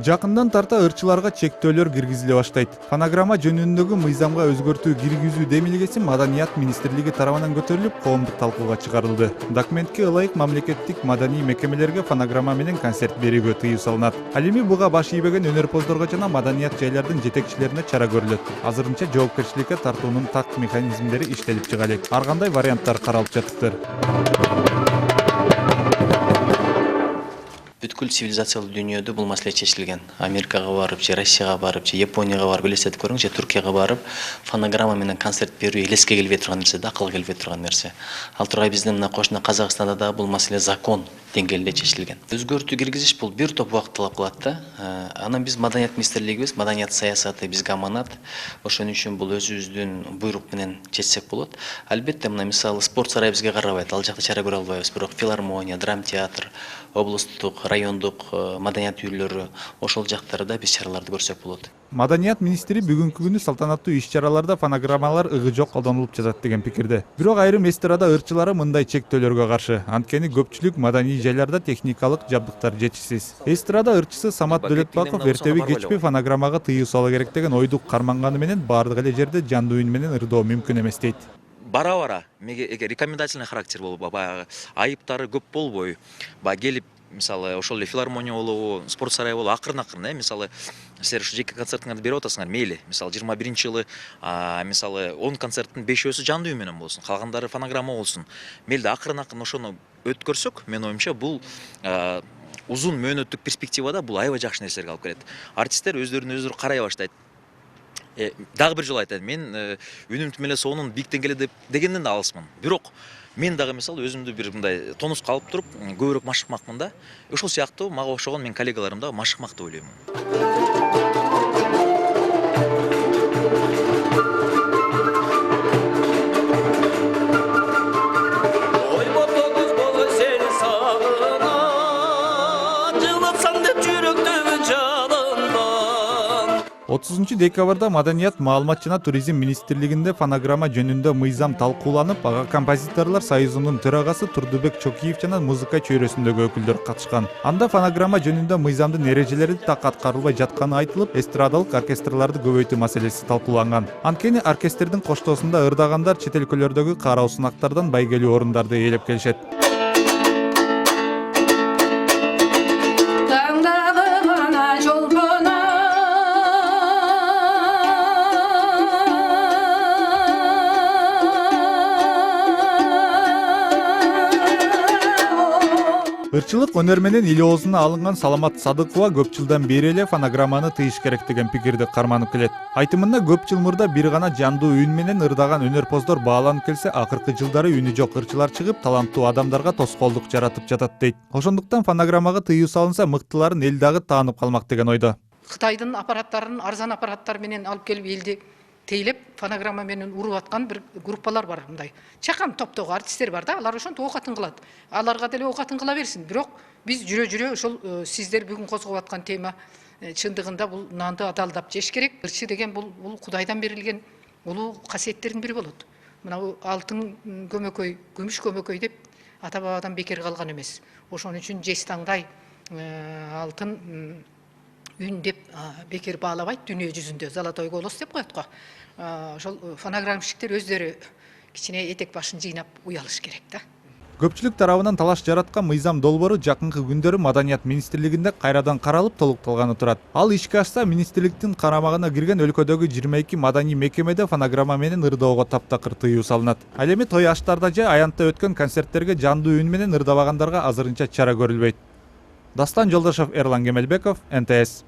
Жакындан тарта ырчыларга чектөөлөр киргизиле баштайт. Фонограмма жөнүндөгү мыйзамга өзгөртүү киргизүү демилгеси Маданият министрлиги тарабынан көтөрүлүп, коомдук талкууга чыгарылды. Документке ылайык мамлекеттик маданий мекемелерге фонограмма менен концерт берүүгө тыюу салынат. Ал эми буга баш ийбеген өнөрпоздорго жана маданият жайлардын жетекчилерине чара көрүлөт. Азырынча жоопкерчиликке тартуунун так механизмдери иштелип чыга элек. Ар кандай варианттар каралып жатыптыр. Бүткүл цивилизациялуу дүйнөдө бул маселе чечилген. Америкага барып, же Россияга барып, же Японияга барып элестетип көрүң, же Түркияга барып, фонограмма менен концерт берүү элеске келбей турган нерсе, акылга келбей турган нерсе. Ал тургай биздин мына кошуна Казакстанда да бул маселе закон деңгээлинде чечилген. Өзгөртүү киргизиш бул бир топ убакыт талап кылат да. Анан биз маданият министрлигибиз, маданият саясаты бизге аманат. Ошон үчүн бул өзүбүздүн буйрук менен чечсек болот. Албетте мына мисалы спорт сарайы бизге карабайт. Ал жакта чара көрө албайбыз, бирок филармония, драм театр, облустук, райондук маданият үйлөрү ошол жактарда биз чараларды көрсөк болот. Маданият министри бүгүнкү күнү салтанаттуу иш-чараларда фонограммалар ыгы жок колдонулуп жатат деген пикирде. Бирок айрым эстрада ырчылары мындай чектөөлөргө каршы. Анткени көпчүлүк маданий жайларда техникалык жабдыктар жетишсиз. Эстрада ырчысы Самат Дөөлөтбаков эртеби кечпи фонограммага тыюу салуу керек деген ойду карманганы менен баардык эле жерде жандуу үн менен ырдоо мүмкүн эмес дейт. Бара-бара рекомендательный характер болуп, баягы айыптары көп болбой, келип мисалы ошол эле филармония болобу, спорт сарайы болобу, акырын мисалы силер ушу жеке концертиңерди берип атасыңар, мейли. Мисалы 21-жылы мисалы 10 концерттин 5-өсү жандуу үн менен болсун, калгандары фонограмма болсун. Мейли акырын ошону өткөрсөк, мен оюмча бул узун мөөнөттүк перспективада бул аябай жакшы нерселерге алып келет. Артисттер өздөрүн карай баштайт. Дагы бир жолу айтайын, мен үнүм тим эле сонун биктен келет дегенден да алысмын. Бирок мен дагы мисалы өзүмдү бир мындай тонуска алып туруп, көбүрөөк машыкмакмын да. Ошол сыяктуу мага окшогон мен коллегаларым да машыкмак деп ойлоймун. Декабрда Маданият маалымат жана туризм министрлигинде фонограмма жөнүндө мыйзам талкууланып, ага композиторлор союзунун төрагасы Турдубек Чокиев жана музыка чөйрөсүндөгү өкүлдөр катышкан. Анда фонограмма жөнүндө мыйзамдын эрежелери так аткарылбай жатканы айтылып, эстрадалык оркестрларды көбөйтүү маселеси талкууланган. Анткени оркестрдин коштоосунда ырдагандар чет өлкөлөрдөгү кароо сынактардан байгелүү орундарды ээлеп келишет. Ырчылык өнөр менен эл оозуна алынган Саламат Садыкова көп жылдан бери эле фонограмманы тыйыш керек деген пикирди карманып келет. Айтымында көп жыл мурда бир гана жандуу үн менен ырдаган өнөрпоздор бааланып келсе, акыркы жылдары үнү жок ырчылар чыгып, таланттуу адамдарга тоскоолдук жаратып жатат дейт. Ошондуктан фонограммага тыюу салынса, мыктыларын эл дагы таанып калмак деген ойдо. Кытайдын аппараттарын, арзан аппараттар менен алып келип элди тейлеп, фонограмма менен уруп аткан бир группалар бар, мындай. Чакан топтогу артисттер бар да, алар ошентип окатын кылат. Аларга деле окатын кыла берсин. Бирок биз жүрө ошол сиздер бүгүн козгоп аткан тема чындыгында бул нанды адалдап жеш керек. Ырчы деген бул Кудайдан берилген улуу касиеттердин бири болот. Мына алтын көмөкөй, күмүш көмөкөй деп ата бабадан бекер калган эмес. Ошон үчүн жеш таңдай алтын үн деп бекер баалабайт дүйнө жүзүндө. Золотой голос деп коет го. Ошол фонограммщиктер өздөрү кичине этек башын жыйнап уялыш керек да. Көпчүлүк тарабынан талаш жараткан мыйзам долбоору жакынкы күндөрү Маданият министрлигинде кайрадан каралып толукталганы турат. Ал ишке ашса, министрликтин карамагына кирген өлкөдөгү 22 маданий мекемеде фонограмма менен ырдоого таптакыр тыюу салынат. Ал эми той аштарда же аянтта өткөн концерттерге жандуу үн менен ырдабагандарга азырынча чара көрүлбөйт. Дастан Жолдошов, Эрлан Кемелбеков, НТС.